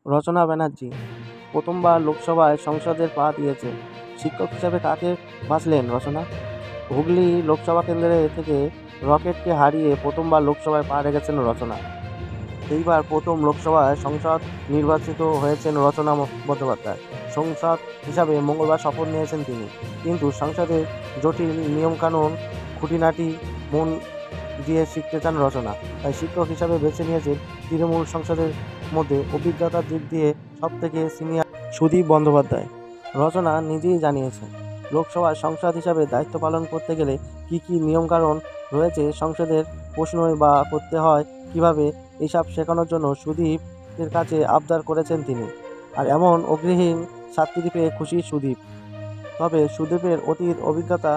রচনা ব্যানার্জি প্রথমবার লোকসভায় সংসদের পা দিয়েছে। শিক্ষক হিসাবে কাকে বাছলেন রচনা? হুগলি লোকসভা কেন্দ্র থেকে রকেটকে হারিয়ে প্রথমবার লোকসভায় পা রেখেছেন রচনা। এইবার প্রথম লোকসভায় সংসদ নির্বাচিত হয়েছেন রচনা বন্দ্যোপাধ্যায়। সংসদ হিসাবে মঙ্গলবার শপথ নিয়েছেন তিনি। কিন্তু সংসদের জটিল নিয়মকানুন খুঁটিনাটি মন দিয়ে শিখতে চান রচনা। তাই শিক্ষক হিসাবে বেছে নিয়েছেন তৃণমূল সংসদের মধ্যে অভিজ্ঞতার দিক দিয়ে সবথেকে সিনিয়র সুদীপ বন্দ্যোপাধ্যায়। রচনা নিজেই জানিয়েছেন, লোকসভার সংসদ হিসাবে দায়িত্ব পালন করতে গেলে কী কী নিয়মকানুন রয়েছে, সংসদের প্রশ্নই বা করতে হয় কীভাবে, এইসব শেখানোর জন্য সুদীপের কাছে আবদার করেছেন তিনি। আর এমন অগ্রহীন ছাত্রী পেয়ে খুশি সুদীপ। তবে সুদীপের অতীত অভিজ্ঞতা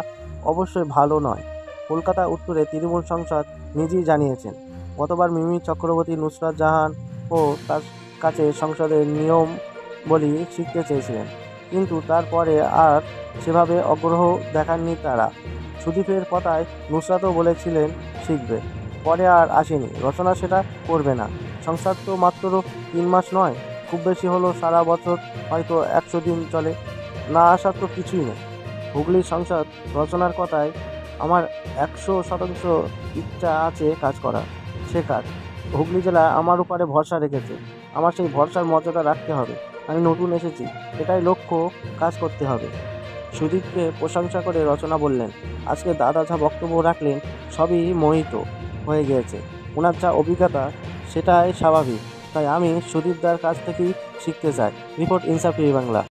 অবশ্যই ভালো নয়। কলকাতা উত্তরে তৃণমূল সাংসদ নিজেই জানিয়েছেন, গতবার মিমি চক্রবর্তী, নুসরাত জাহান ও তার কাছে সংসদের নিয়ম বলি শিখতে চেয়েছিলেন, কিন্তু তারপরে আর সেভাবে আগ্রহ দেখাননি তারা। সুদীপের কথায় নুসরাতও বলেছিলেন শিখবে, পরে আর আসেনি। রচনা সেটা করবে না। সংসার তো মাত্র 3 মাস নয়, খুব বেশি হলো সারা বছর, হয়তো 100 দিন চলে। না আসার তো কিছুই নেই। হুগলির সংসদ রচনার কথায়, আমার 100% ইচ্ছা আছে কাজ করার, শেখার। হুগলি জেলা আমার উপরে ভরসা রেখেছে, আমার সেই ভরসার মর্যাদা রাখতে হবে। আমি নতুন এসেছি, এটাই লক্ষ্য, কাজ করতে হবে। সুদীপকে প্রশংসা করে রচনা বললেন, আজকে দাদা যা বক্তব্য রাখলেন সবই মোহিত হয়ে গিয়েছে। ওনার যা অভিজ্ঞতা সেটাই স্বাভাবিক, তাই আমি সুদীপদার কাছ থেকেই শিখতে চাই। রিপোর্ট ইনসাফ টিভি বাংলা।